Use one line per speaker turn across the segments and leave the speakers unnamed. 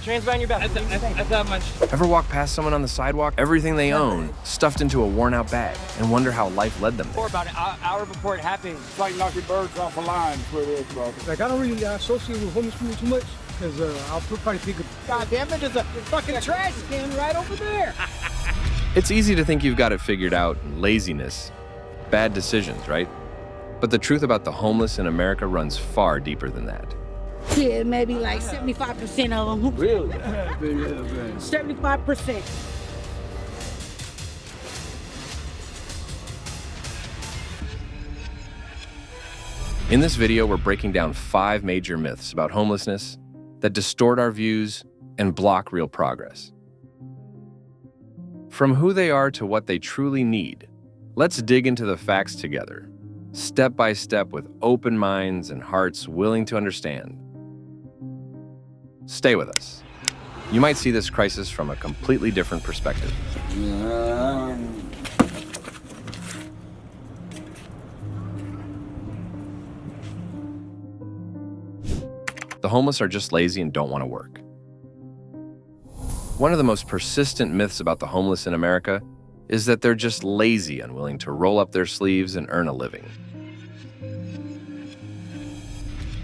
Transfer on your back. That's that much.
Ever walk past someone on the sidewalk, everything they own stuffed into a worn-out bag, and wonder how life led them there?
About an hour before it happened.
It's like knocking birds off a line, is what it is, bro.
Like, I don't really associate with homeless people too much, because I'll probably think of, God damn it, there's a fucking trash can right over there.
It's easy to think you've got it figured out, laziness, bad decisions, right? But the truth about the homeless in America runs far deeper than that.
Yeah, maybe like 75% of them.
Really?
75%.
In this video, we're breaking down 5 major myths about homelessness that distort our views and block real progress. From who they are to what they truly need, let's dig into the facts together, step by step with open minds and hearts willing to understand. Stay with us. You might see this crisis from a completely different perspective. The homeless are just lazy and don't want to work. One of the most persistent myths about the homeless in America is that they're just lazy and willing to roll up their sleeves and earn a living.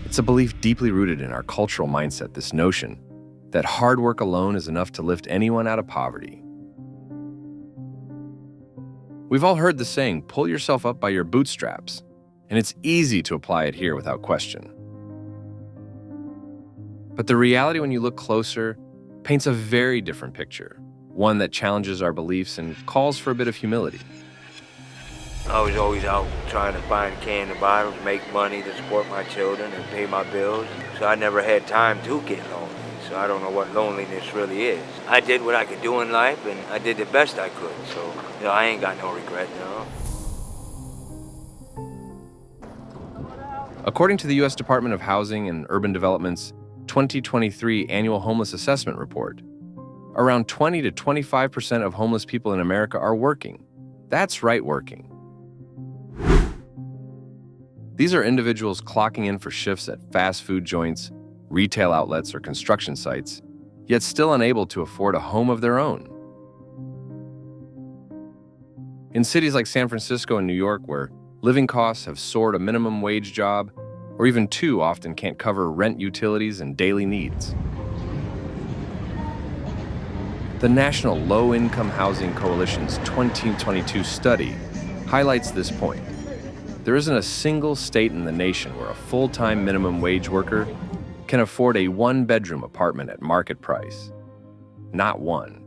It's a belief deeply rooted in our cultural mindset, this notion that hard work alone is enough to lift anyone out of poverty. We've all heard the saying, pull yourself up by your bootstraps, and it's easy to apply it here without question. But the reality, when you look closer, paints a very different picture, one that challenges our beliefs and calls for a bit of humility.
I was always out trying to find can and bottles, make money to support my children and pay my bills. So I never had time to get lonely. So I don't know what loneliness really is. I did what I could do in life, and I did the best I could. So, I ain't got no regret, no.
According to the U.S. Department of Housing and Urban Development's 2023 Annual Homeless Assessment Report, around 20 to 25% of homeless people in America are working. That's right, working. These are individuals clocking in for shifts at fast food joints, retail outlets, or construction sites, yet still unable to afford a home of their own. In cities like San Francisco and New York, where living costs have soared, a minimum wage job, or even 2 often can't cover rent, utilities, and daily needs. The National Low-Income Housing Coalition's 2022 study highlights this point. There isn't a single state in the nation where a full-time minimum wage worker can afford a 1-bedroom apartment at market price. Not one.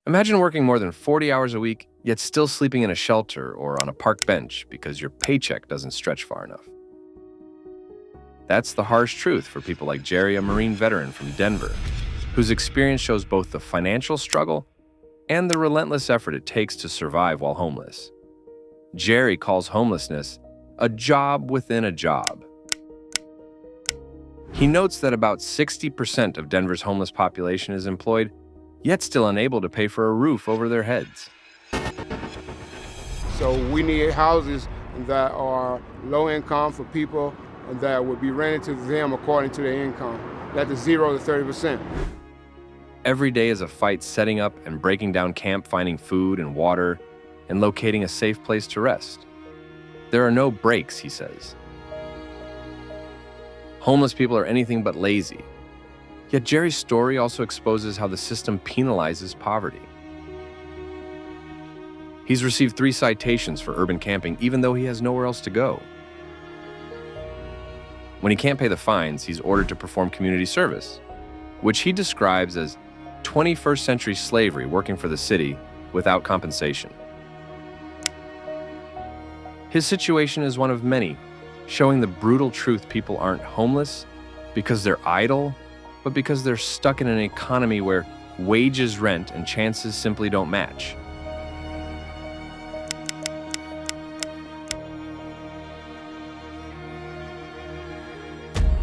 Imagine working more than 40 hours a week, yet still sleeping in a shelter or on a park bench because your paycheck doesn't stretch far enough. That's the harsh truth for people like Jerry, a Marine veteran from Denver, whose experience shows both the financial struggle and the relentless effort it takes to survive while homeless. Jerry calls homelessness a job within a job. He notes that about 60% of Denver's homeless population is employed, yet still unable to pay for a roof over their heads.
So we need houses that are low income for people and that would be rented to them according to their income. That's 0 to 30%.
Every day is a fight setting up and breaking down camp, finding food and water, and locating a safe place to rest. There are no breaks, he says. Homeless people are anything but lazy. Yet Jerry's story also exposes how the system penalizes poverty. He's received 3 citations for urban camping, even though he has nowhere else to go. When he can't pay the fines, he's ordered to perform community service, which he describes as 21st century slavery, working for the city without compensation. His situation is one of many, showing the brutal truth: people aren't homeless because they're idle, but because they're stuck in an economy where wages, rent, and chances simply don't match.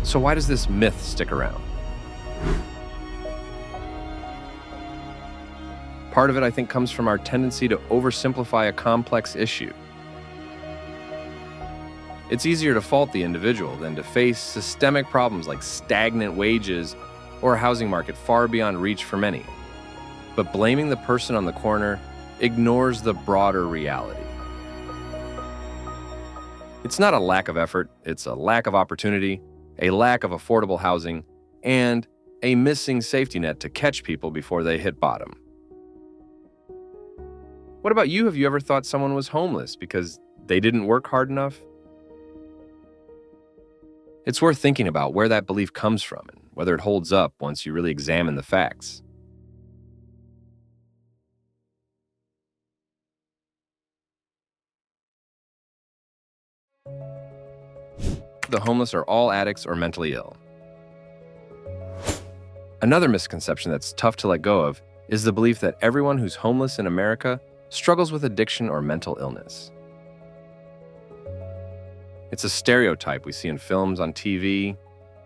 So why does this myth stick around? Part of it, I think, comes from our tendency to oversimplify a complex issue. It's easier to fault the individual than to face systemic problems like stagnant wages or a housing market far beyond reach for many. But blaming the person on the corner ignores the broader reality. It's not a lack of effort, it's a lack of opportunity, a lack of affordable housing, and a missing safety net to catch people before they hit bottom. What about you? Have you ever thought someone was homeless because they didn't work hard enough? It's worth thinking about where that belief comes from and whether it holds up once you really examine the facts. The homeless are all addicts or mentally ill. Another misconception that's tough to let go of is the belief that everyone who's homeless in America struggles with addiction or mental illness. It's a stereotype we see in films, on TV,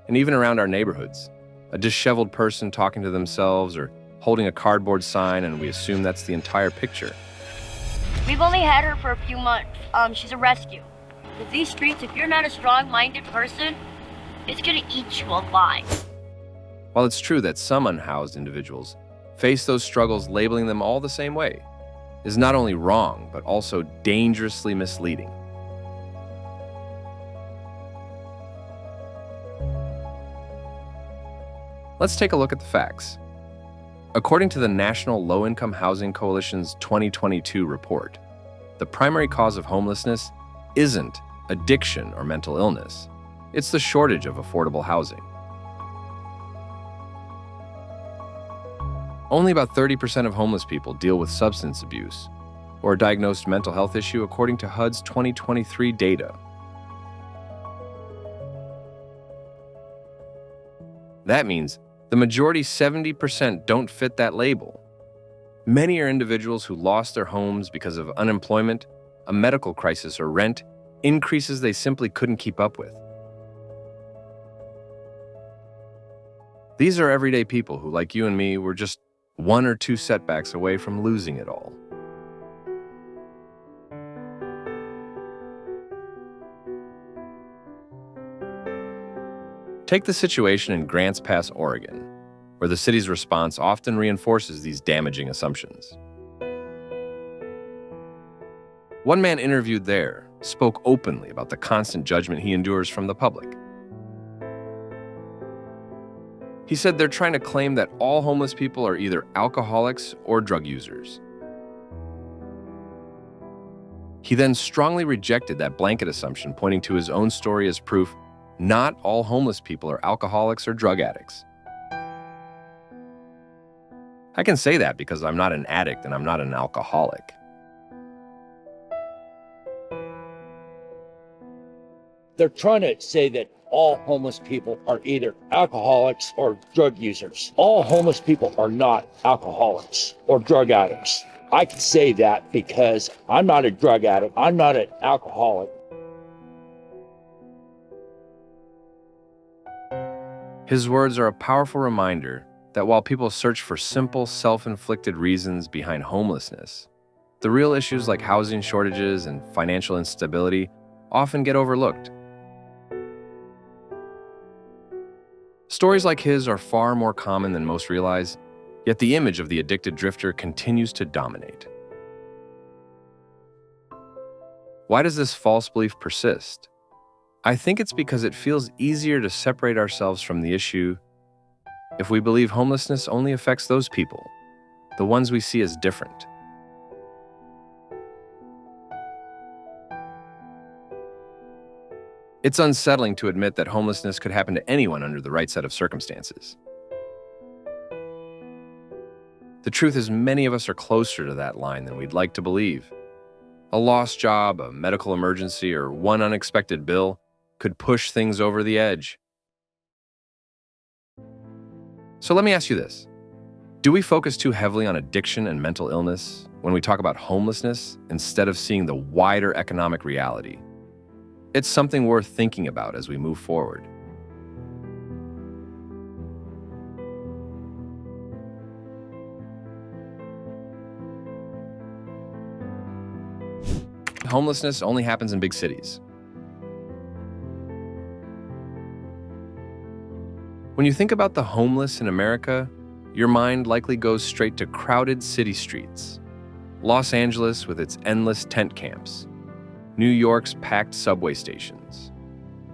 and even around our neighborhoods. A disheveled person talking to themselves or holding a cardboard sign, and we assume that's the entire picture.
We've only had her for a few months. She's a rescue. With these streets, if you're not a strong-minded person, it's gonna eat you alive.
While it's true that some unhoused individuals face those struggles, labeling them all the same way is not only wrong, but also dangerously misleading. Let's take a look at the facts. According to the National Low-Income Housing Coalition's 2022 report, the primary cause of homelessness isn't addiction or mental illness. It's the shortage of affordable housing. Only about 30% of homeless people deal with substance abuse or a diagnosed mental health issue, according to HUD's 2023 data. That means the majority, 70%, don't fit that label. Many are individuals who lost their homes because of unemployment, a medical crisis, or rent increases they simply couldn't keep up with. These are everyday people who, like you and me, were just one or two setbacks away from losing it all. Take the situation in Grants Pass, Oregon, where the city's response often reinforces these damaging assumptions. One man interviewed there spoke openly about the constant judgment he endures from the public. He said they're trying to claim that all homeless people are either alcoholics or drug users. He then strongly rejected that blanket assumption, pointing to his own story as proof not all homeless people are alcoholics or drug addicts. I can say that because I'm not an addict and I'm not an alcoholic.
They're trying to say that all homeless people are either alcoholics or drug users. All homeless people are not alcoholics or drug addicts. I can say that because I'm not a drug addict. I'm not an alcoholic.
His words are a powerful reminder that while people search for simple, self-inflicted reasons behind homelessness, the real issues like housing shortages and financial instability often get overlooked. Stories like his are far more common than most realize, yet the image of the addicted drifter continues to dominate. Why does this false belief persist? I think it's because it feels easier to separate ourselves from the issue if we believe homelessness only affects those people, the ones we see as different. It's unsettling to admit that homelessness could happen to anyone under the right set of circumstances. The truth is, many of us are closer to that line than we'd like to believe. A lost job, a medical emergency, or one unexpected bill could push things over the edge. So let me ask you this. Do we focus too heavily on addiction and mental illness when we talk about homelessness instead of seeing the wider economic reality? It's something worth thinking about as we move forward. homelessness only happens in big cities. When you think about the homeless in America, your mind likely goes straight to crowded city streets. Los Angeles with its endless tent camps, New York's packed subway stations,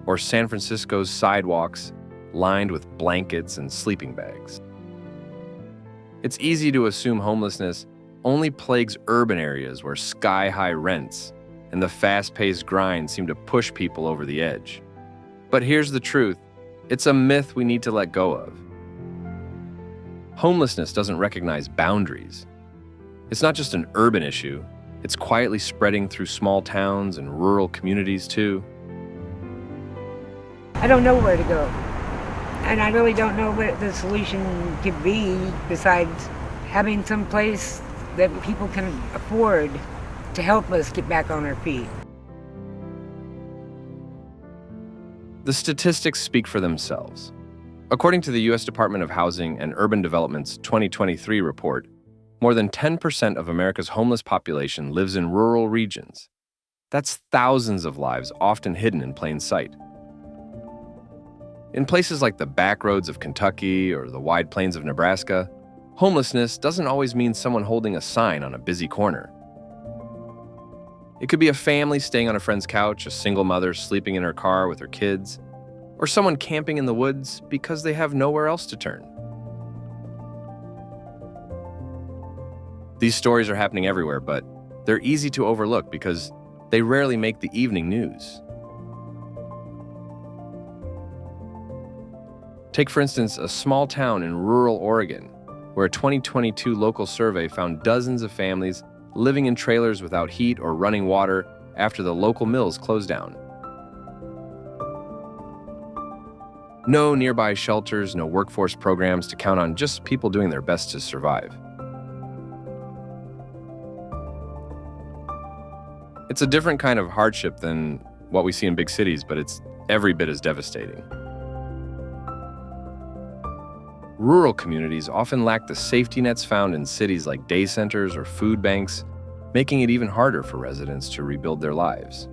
or San Francisco's sidewalks lined with blankets and sleeping bags. It's easy to assume homelessness only plagues urban areas where sky-high rents and the fast-paced grind seem to push people over the edge. But here's the truth. It's a myth we need to let go of. Homelessness doesn't recognize boundaries. It's not just an urban issue. It's quietly spreading through small towns and rural communities too.
I don't know where to go. And I really don't know what the solution could be besides having some place that people can afford to help us get back on our feet.
The statistics speak for themselves. According to the U.S. Department of Housing and Urban Development's 2023 report, more than 10% of America's homeless population lives in rural regions. That's thousands of lives often hidden in plain sight. In places like the back roads of Kentucky or the wide plains of Nebraska, homelessness doesn't always mean someone holding a sign on a busy corner. It could be a family staying on a friend's couch, a single mother sleeping in her car with her kids, or someone camping in the woods because they have nowhere else to turn. These stories are happening everywhere, but they're easy to overlook because they rarely make the evening news. Take, for instance, a small town in rural Oregon, where a 2022 local survey found dozens of families living in trailers without heat or running water after the local mills closed down. No nearby shelters, no workforce programs to count on, just people doing their best to survive. It's a different kind of hardship than what we see in big cities, but it's every bit as devastating. Rural communities often lack the safety nets found in cities like day centers or food banks, making it even harder for residents to rebuild their lives.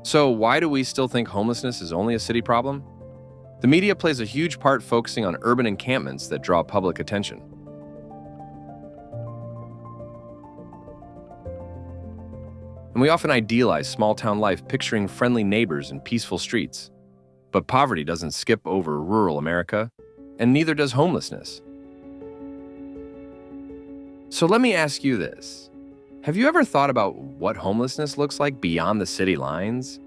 So why do we still think homelessness is only a city problem? The media plays a huge part focusing on urban encampments that draw public attention. And we often idealize small-town life, picturing friendly neighbors and peaceful streets. But poverty doesn't skip over rural America, and neither does homelessness. So let me ask you this. Have you ever thought about what homelessness looks like beyond the city lines?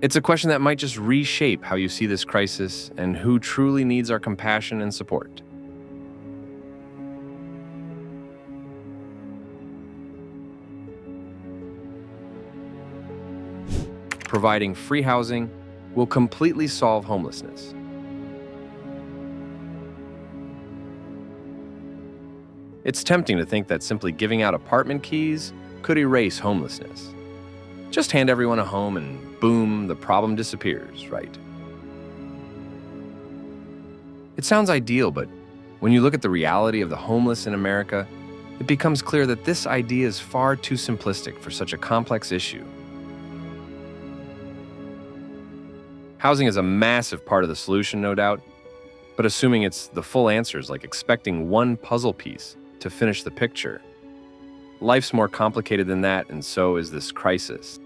It's a question that might just reshape how you see this crisis and who truly needs our compassion and support. Providing free housing will completely solve homelessness. It's tempting to think that simply giving out apartment keys could erase homelessness. Just hand everyone a home and boom, the problem disappears, right? It sounds ideal, but when you look at the reality of the homeless in America, it becomes clear that this idea is far too simplistic for such a complex issue. Housing is a massive part of the solution, no doubt, but assuming it's the full answer is like expecting one puzzle piece to finish the picture. Life's more complicated than that, and so is this crisis.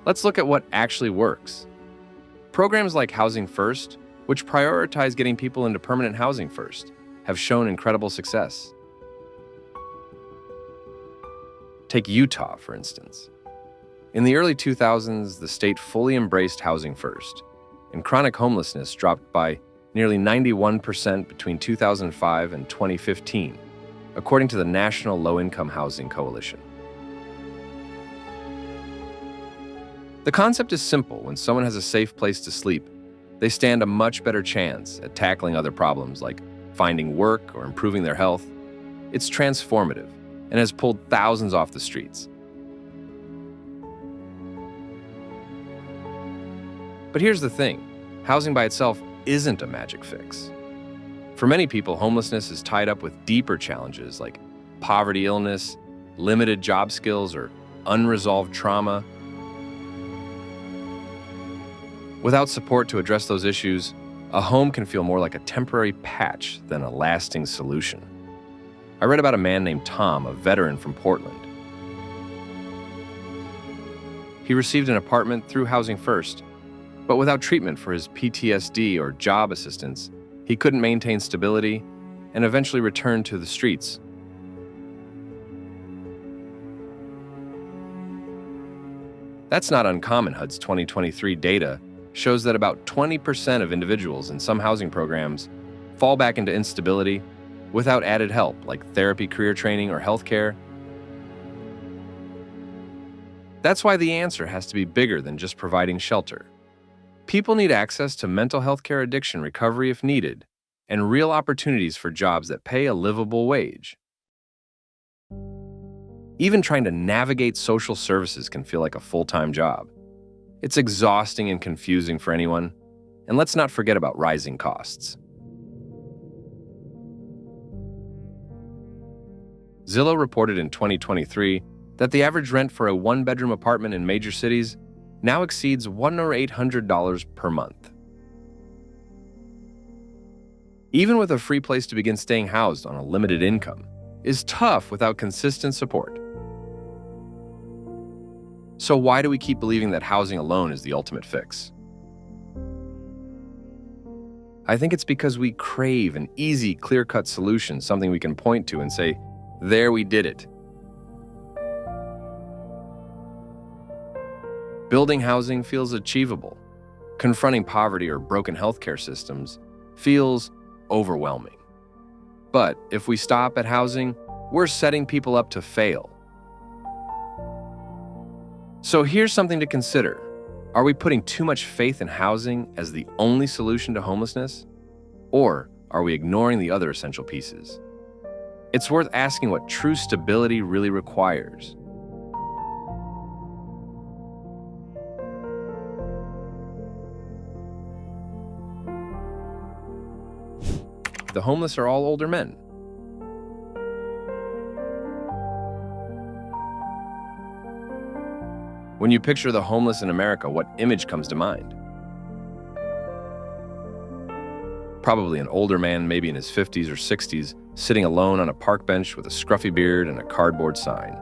Let's look at what actually works. Programs like Housing First, which prioritize getting people into permanent housing first, have shown incredible success. Take Utah, for instance. In the early 2000s, the state fully embraced Housing First, and chronic homelessness dropped by nearly 91% between 2005 and 2015, according to the National Low-Income Housing Coalition. The concept is simple. When someone has a safe place to sleep, they stand a much better chance at tackling other problems like finding work or improving their health. It's transformative and has pulled thousands off the streets. But here's the thing, housing by itself isn't a magic fix. For many people, homelessness is tied up with deeper challenges like poverty, illness, limited job skills, or unresolved trauma. Without support to address those issues, a home can feel more like a temporary patch than a lasting solution. I read about a man named Tom, a veteran from Portland. He received an apartment through Housing First, but without treatment for his PTSD or job assistance, he couldn't maintain stability and eventually returned to the streets. That's not uncommon. HUD's 2023 data shows that about 20% of individuals in some housing programs fall back into instability without added help like therapy, career training, or healthcare. That's why the answer has to be bigger than just providing shelter. People need access to mental health care, addiction recovery if needed, and real opportunities for jobs that pay a livable wage. Even trying to navigate social services can feel like a full-time job. It's exhausting and confusing for anyone, and let's not forget about rising costs. Zillow reported in 2023 that the average rent for a one-bedroom apartment in major cities now exceeds $100 or $800 per month. Even with a free place to begin staying housed on a limited income is tough without consistent support. So why do we keep believing that housing alone is the ultimate fix? I think it's because we crave an easy, clear-cut solution, something we can point to and say, there, we did it. Building housing feels achievable. Confronting poverty or broken healthcare systems feels overwhelming. But if we stop at housing, we're setting people up to fail. So here's something to consider. Are we putting too much faith in housing as the only solution to homelessness? Or are we ignoring the other essential pieces? It's worth asking what true stability really requires. The homeless are all older men. When you picture the homeless in America, what image comes to mind? Probably an older man, maybe in his 50s or 60s, sitting alone on a park bench with a scruffy beard and a cardboard sign.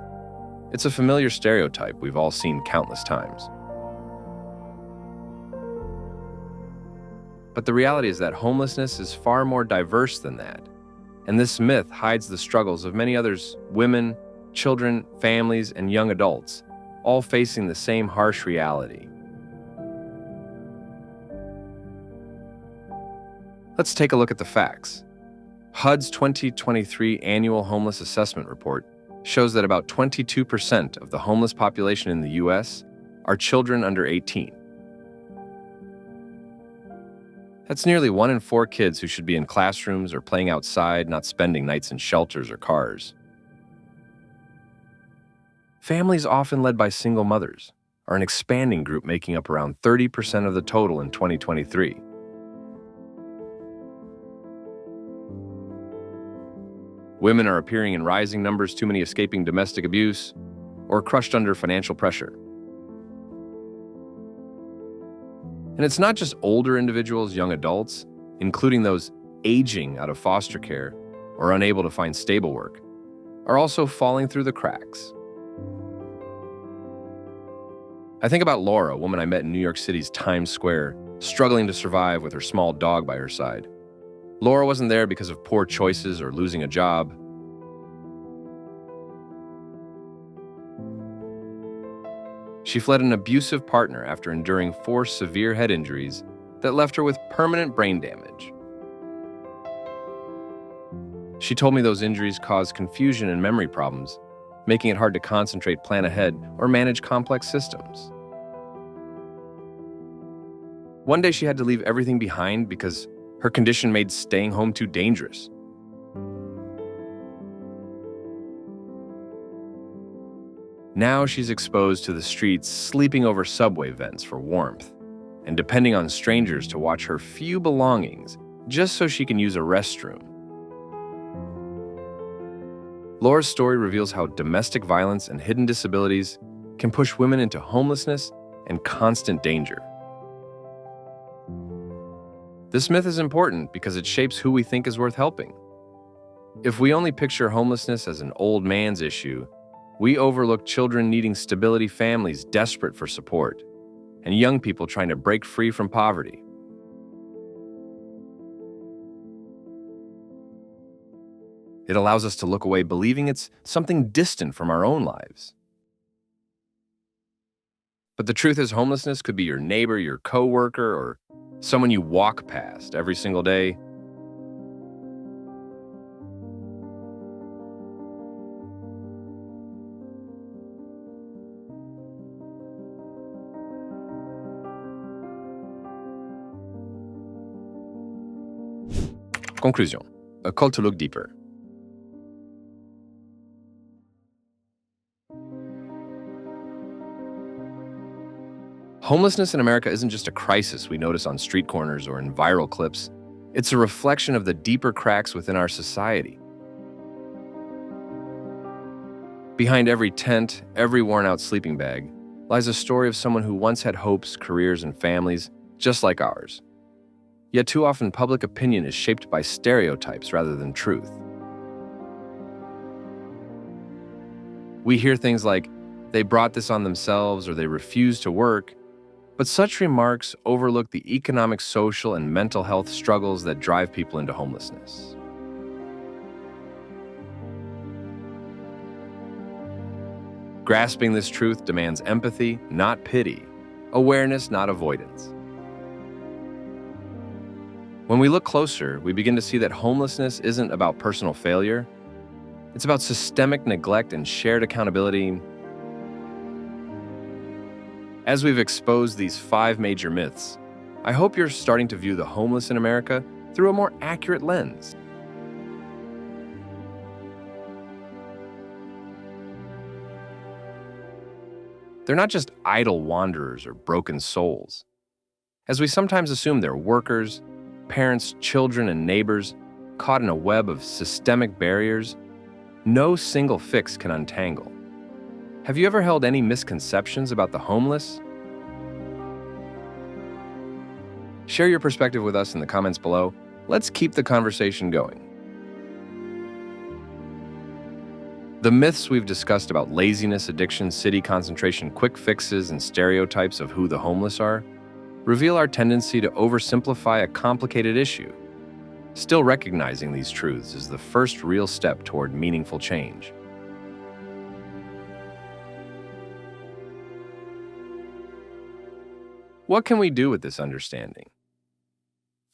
It's a familiar stereotype we've all seen countless times. But the reality is that homelessness is far more diverse than that. And this myth hides the struggles of many others: women, children, families, and young adults, all facing the same harsh reality. Let's take a look at the facts. HUD's 2023 Annual Homeless Assessment Report shows that about 22% of the homeless population in the U.S. are children under 18. That's nearly 1 in 4 kids who should be in classrooms or playing outside, not spending nights in shelters or cars. Families often led by single mothers are an expanding group, making up around 30% of the total in 2023. Women are appearing in rising numbers, too many escaping domestic abuse or crushed under financial pressure. And it's not just older individuals, young adults, including those aging out of foster care or unable to find stable work, are also falling through the cracks. I think about Laura, a woman I met in New York City's Times Square, struggling to survive with her small dog by her side. Laura wasn't there because of poor choices or losing a job. She fled an abusive partner after enduring 4 severe head injuries that left her with permanent brain damage. She told me those injuries caused confusion and memory problems, making it hard to concentrate, plan ahead, or manage complex systems. One day she had to leave everything behind because her condition made staying home too dangerous. Now she's exposed to the streets, sleeping over subway vents for warmth, and depending on strangers to watch her few belongings just so she can use a restroom. Laura's story reveals how domestic violence and hidden disabilities can push women into homelessness and constant danger. This myth is important because it shapes who we think is worth helping. If we only picture homelessness as an old man's issue, we overlook children needing stability, families desperate for support, and young people trying to break free from poverty. It allows us to look away believing it's something distant from our own lives. But the truth is, homelessness could be your neighbor, your coworker, or someone you walk past every single day. Conclusion. A call to look deeper. Homelessness in America isn't just a crisis we notice on street corners or in viral clips. It's a reflection of the deeper cracks within our society. Behind every tent, every worn-out sleeping bag, lies a story of someone who once had hopes, careers, and families just like ours. Yet too often, public opinion is shaped by stereotypes rather than truth. We hear things like, they brought this on themselves or they refused to work, but such remarks overlook the economic, social, and mental health struggles that drive people into homelessness. Grasping this truth demands empathy, not pity, awareness, not avoidance. When we look closer, we begin to see that homelessness isn't about personal failure. It's about systemic neglect and shared accountability. As we've exposed these 5 major myths, I hope you're starting to view the homeless in America through a more accurate lens. They're not just idle wanderers or broken souls. As we sometimes assume, they're workers, parents, children, and neighbors caught in a web of systemic barriers no single fix can untangle. Have you ever held any misconceptions about the homeless? Share your perspective with us in the comments below. Let's keep the conversation going. The myths we've discussed about laziness, addiction, city concentration, quick fixes, and stereotypes of who the homeless are reveal our tendency to oversimplify a complicated issue. Still recognizing these truths is the first real step toward meaningful change. What can we do with this understanding?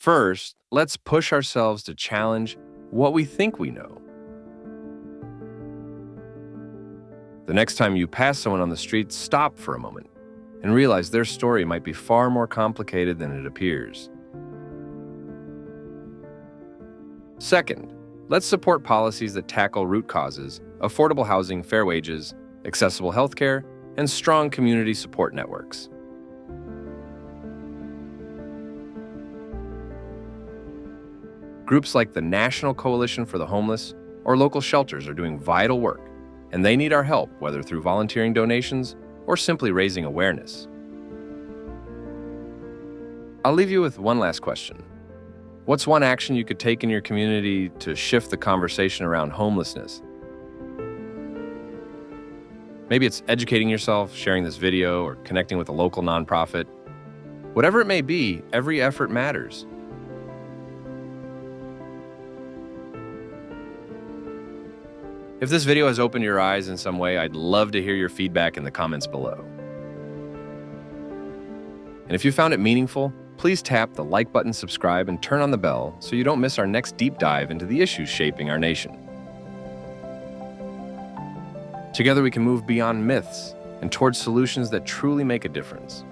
First, let's push ourselves to challenge what we think we know. The next time you pass someone on the street, stop for a moment and realize their story might be far more complicated than it appears. Second, let's support policies that tackle root causes, affordable housing, fair wages, accessible healthcare, and strong community support networks. Groups like the National Coalition for the Homeless or local shelters are doing vital work, and they need our help, whether through volunteering donations or simply raising awareness. I'll leave you with one last question. What's one action you could take in your community to shift the conversation around homelessness? Maybe it's educating yourself, sharing this video, or connecting with a local nonprofit. Whatever it may be, every effort matters. If this video has opened your eyes in some way, I'd love to hear your feedback in the comments below. And if you found it meaningful, please tap the like button, subscribe, and turn on the bell so you don't miss our next deep dive into the issues shaping our nation. Together we can move beyond myths and towards solutions that truly make a difference.